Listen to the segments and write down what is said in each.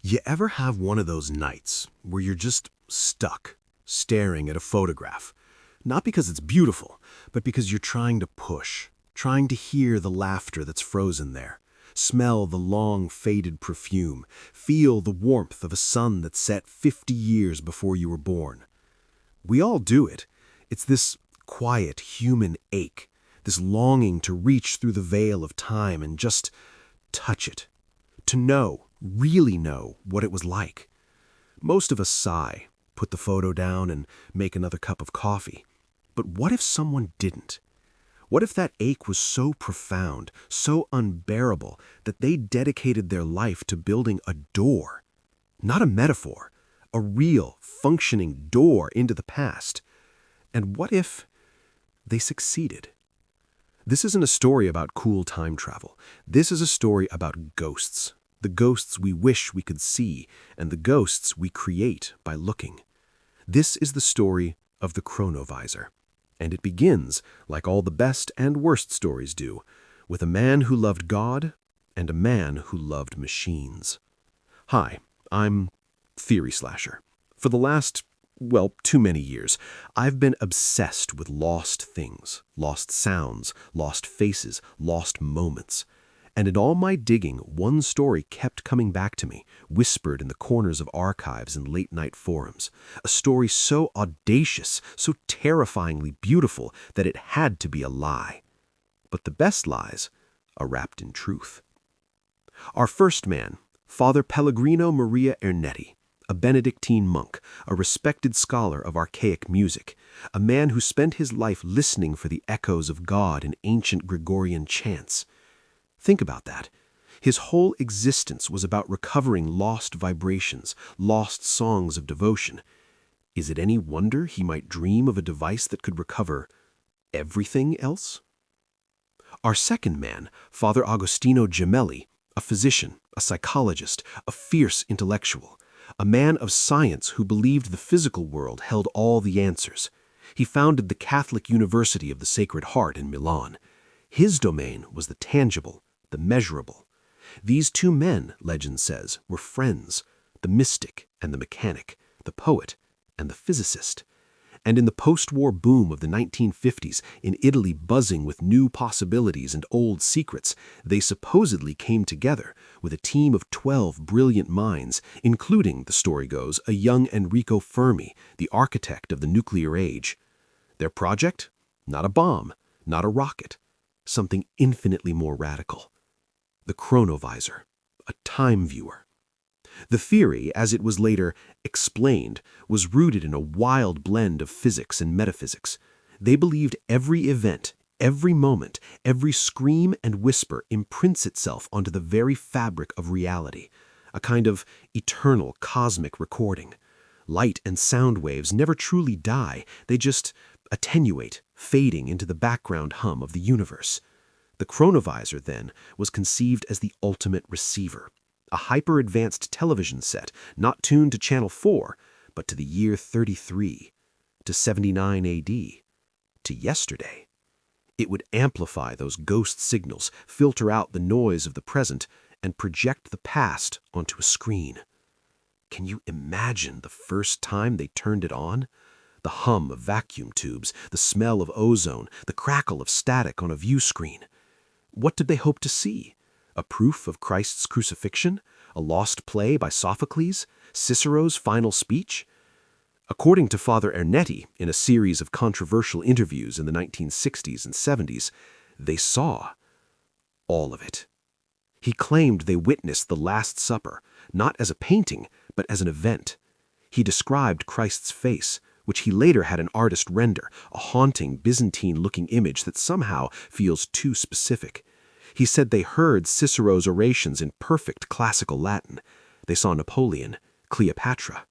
You ever have one of those nights where you're just stuck, staring at a photograph? Not because it's beautiful, but because you're trying to push, trying to hear the laughter that's frozen there, smell the long faded perfume, feel the warmth of a sun that set 50 years before you were born. We all do it. It's this quiet human ache, this longing to reach through the veil of time and just touch it, to know, really know what it was like. Most of us sigh, put the photo down, and make another cup of coffee. But what if someone didn't? What if that ache was so profound, so unbearable, that they dedicated their life to building a door? Not a metaphor, a real, functioning door into the past. And what if they succeeded? This isn't a story about cool time travel. This is a story about ghosts. The ghosts we wish we could see, and the ghosts we create by looking. This is the story of the Chronovisor. And it begins, like all the best and worst stories do, with a man who loved God and a man who loved machines. Hi, I'm Theory Slasher. For the last, too many years, I've been obsessed with lost things, lost sounds, lost faces, lost moments. And in all my digging, one story kept coming back to me, whispered in the corners of archives and late-night forums. A story so audacious, so terrifyingly beautiful that it had to be a lie. But the best lies are wrapped in truth. Our first man, Father Pellegrino Maria Ernetti, a Benedictine monk, a respected scholar of archaic music, a man who spent his life listening for the echoes of God in ancient Gregorian chants. Think about that. His whole existence was about recovering lost vibrations, lost songs of devotion. Is it any wonder he might dream of a device that could recover everything else? Our second man, Father Agostino Gemelli, a physician, a psychologist, a fierce intellectual, a man of science who believed the physical world held all the answers. He founded the Catholic University of the Sacred Heart in Milan. His domain was the tangible, the measurable. These two men, legend says, were friends, the mystic and the mechanic, the poet and the physicist. And in the post-war boom of the 1950s, in Italy buzzing with new possibilities and old secrets, they supposedly came together with a team of 12 brilliant minds, including, the story goes, a young Enrico Fermi, the architect of the nuclear age. Their project? Not a bomb, not a rocket, something infinitely more radical. The Chronovisor, a time viewer. The theory, as it was later explained, was rooted in a wild blend of physics and metaphysics. They believed every event, every moment, every scream and whisper imprints itself onto the very fabric of reality, a kind of eternal cosmic recording. Light and sound waves never truly die, they just attenuate, fading into the background hum of the universe. The Chronovisor, then, was conceived as the ultimate receiver, a hyper-advanced television set not tuned to Channel 4, but to the year 33, to 79 AD, to yesterday. It would amplify those ghost signals, filter out the noise of the present, and project the past onto a screen. Can you imagine the first time they turned it on? The hum of vacuum tubes, the smell of ozone, the crackle of static on a view screen. What did they hope to see? A proof of Christ's crucifixion? A lost play by Sophocles? Cicero's final speech? According to Father Ernetti, in a series of controversial interviews in the 1960s and 70s, they saw all of it. He claimed they witnessed the Last Supper, not as a painting, but as an event. He described Christ's face, which he later had an artist render, a haunting Byzantine-looking image that somehow feels too specific. He said they heard Cicero's orations in perfect classical Latin. They saw Napoleon, Cleopatra,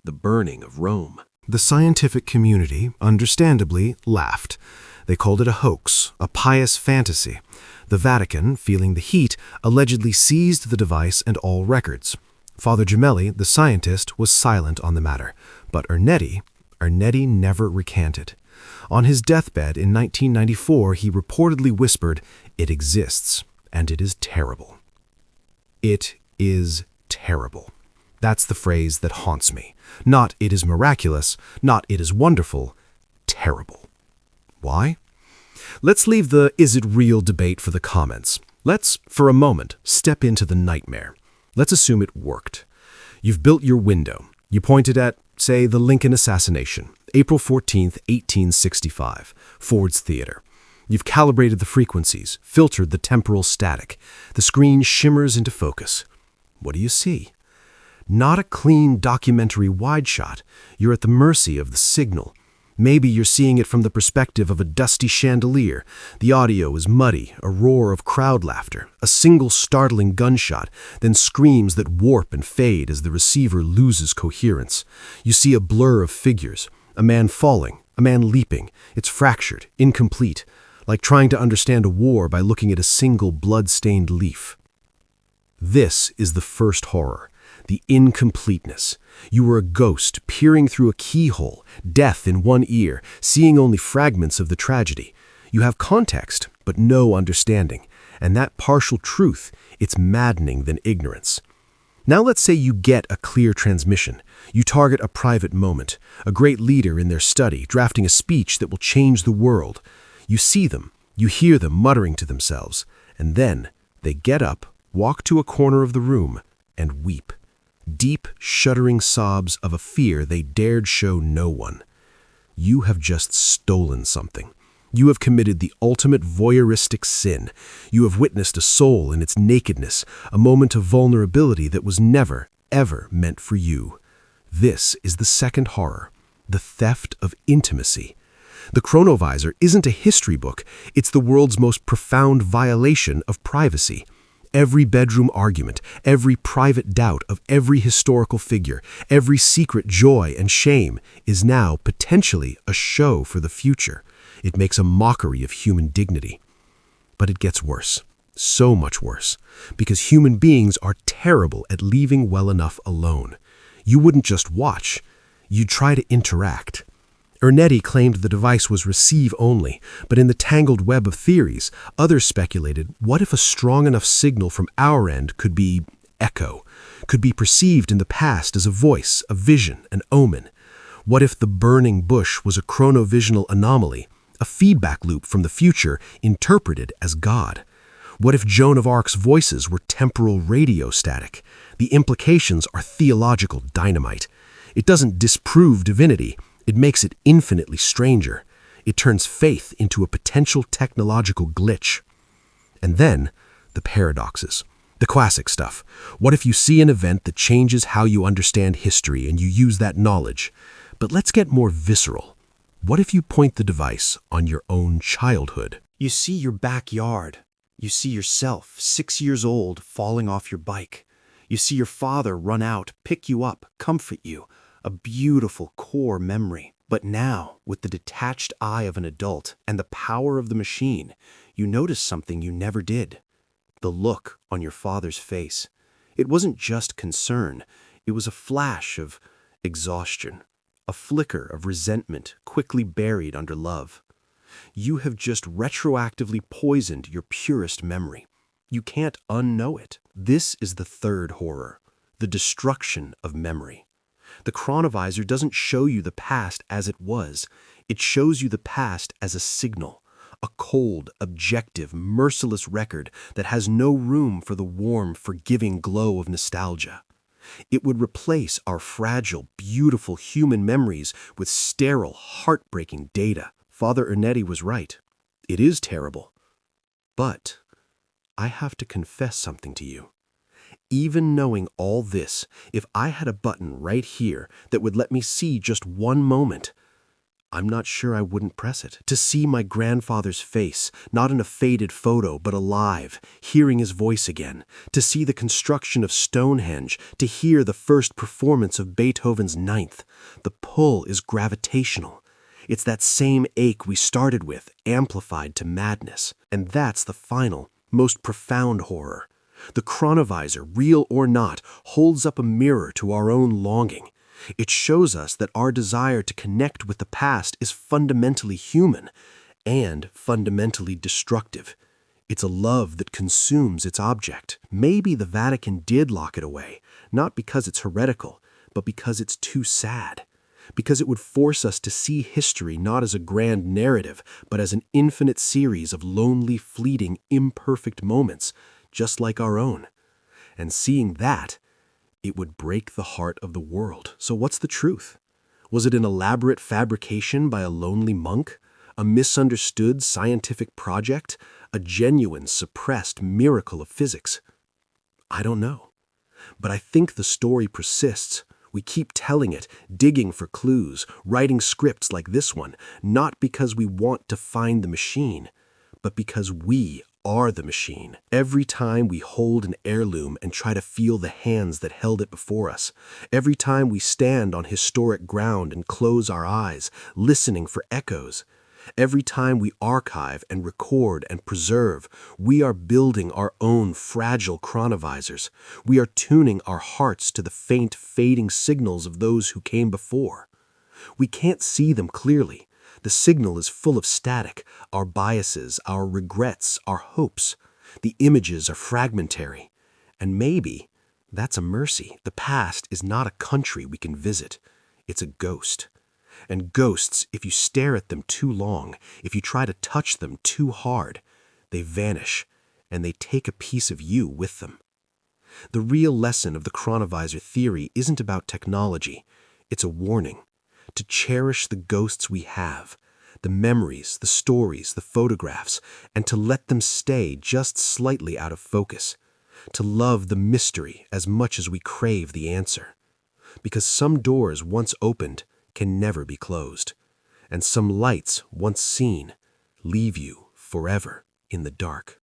the burning of Rome. The scientific community, understandably, laughed. They called it a hoax, a pious fantasy. The Vatican, feeling the heat, allegedly seized the device and all records. Father Gemelli, the scientist, was silent on the matter, but Ernetti never recanted. On his deathbed in 1994, he reportedly whispered, "It exists, and it is terrible." It is terrible. That's the phrase that haunts me. Not "it is miraculous," not "it is wonderful," terrible. Why? Let's leave the "is it real" debate for the comments. Let's, for a moment, step into the nightmare. Let's assume it worked. You've built your window. You pointed at, say, the Lincoln assassination, April 14th, 1865, Ford's Theater. You've calibrated the frequencies, filtered the temporal static. The screen shimmers into focus. What do you see? Not a clean documentary wide shot. You're at the mercy of the signal. Maybe you're seeing it from the perspective of a dusty chandelier. The audio is muddy, a roar of crowd laughter, a single startling gunshot, then screams that warp and fade as the receiver loses coherence. You see a blur of figures, a man falling, a man leaping. It's fractured, incomplete, like trying to understand a war by looking at a single blood-stained leaf. This is the first horror. The incompleteness. You were a ghost peering through a keyhole, death in one ear, seeing only fragments of the tragedy. You have context, but no understanding. And that partial truth, it's maddening than ignorance. Now let's say you get a clear transmission. You target a private moment, a great leader in their study, drafting a speech that will change the world. You see them, you hear them muttering to themselves, and then they get up, walk to a corner of the room, and weep. Deep, shuddering sobs of a fear they dared show no one. You have just stolen something. You have committed the ultimate voyeuristic sin. You have witnessed a soul in its nakedness, a moment of vulnerability that was never, ever meant for you. This is the second horror, the theft of intimacy. The Chronovisor isn't a history book, it's the world's most profound violation of privacy. Every bedroom argument, every private doubt of every historical figure, every secret joy and shame is now potentially a show for the future. It makes a mockery of human dignity. But it gets worse, so much worse, because human beings are terrible at leaving well enough alone. You wouldn't just watch, you'd try to interact. Ernetti claimed the device was receive only, but in the tangled web of theories, others speculated, what if a strong enough signal from our end could be echo, could be perceived in the past as a voice, a vision, an omen? What if the burning bush was a chronovisional anomaly, a feedback loop from the future interpreted as God? What if Joan of Arc's voices were temporal radio static? The implications are theological dynamite. It doesn't disprove divinity. It makes it infinitely stranger. It turns faith into a potential technological glitch. And then, the paradoxes. The classic stuff. What if you see an event that changes how you understand history and you use that knowledge? But let's get more visceral. What if you point the device on your own childhood? You see your backyard. You see yourself, 6 years old, falling off your bike. You see your father run out, pick you up, comfort you. A beautiful core memory. But now, with the detached eye of an adult and the power of the machine, you notice something you never did. The look on your father's face. It wasn't just concern. It was a flash of exhaustion, a flicker of resentment quickly buried under love. You have just retroactively poisoned your purest memory. You can't unknow it. This is the third horror, the destruction of memory. The Chronovisor doesn't show you the past as it was. It shows you the past as a signal, a cold, objective, merciless record that has no room for the warm, forgiving glow of nostalgia. It would replace our fragile, beautiful human memories with sterile, heartbreaking data. Father Ernetti was right. It is terrible. But I have to confess something to you. Even knowing all this, if I had a button right here that would let me see just one moment, I'm not sure I wouldn't press it. To see my grandfather's face, not in a faded photo, but alive, hearing his voice again. To see the construction of Stonehenge, to hear the first performance of Beethoven's Ninth. The pull is gravitational. It's that same ache we started with, amplified to madness. And that's the final, most profound horror. The Chronovisor, real or not, holds up a mirror to our own longing. It shows us that our desire to connect with the past is fundamentally human and fundamentally destructive. It's a love that consumes its object. Maybe the Vatican did lock it away, not because it's heretical, but because it's too sad. Because it would force us to see history not as a grand narrative, but as an infinite series of lonely, fleeting, imperfect moments, just like our own. And seeing that, it would break the heart of the world. So what's the truth? Was it an elaborate fabrication by a lonely monk? A misunderstood scientific project? A genuine, suppressed miracle of physics? I don't know. But I think the story persists. We keep telling it, digging for clues, writing scripts like this one, not because we want to find the machine, but because we are the machine. Every time we hold an heirloom and try to feel the hands that held it before us, every time we stand on historic ground and close our eyes, listening for echoes, every time we archive and record and preserve, we are building our own fragile chronovisors. We are tuning our hearts to the faint, fading signals of those who came before. We can't see them clearly. The signal is full of static, our biases, our regrets, our hopes. The images are fragmentary. And maybe that's a mercy. The past is not a country we can visit. It's a ghost. And ghosts, if you stare at them too long, if you try to touch them too hard, they vanish, and they take a piece of you with them. The real lesson of the chronovisor theory isn't about technology. It's a warning to cherish the ghosts we have, the memories, the stories, the photographs, and to let them stay just slightly out of focus, to love the mystery as much as we crave the answer. Because some doors once opened can never be closed, and some lights once seen leave you forever in the dark.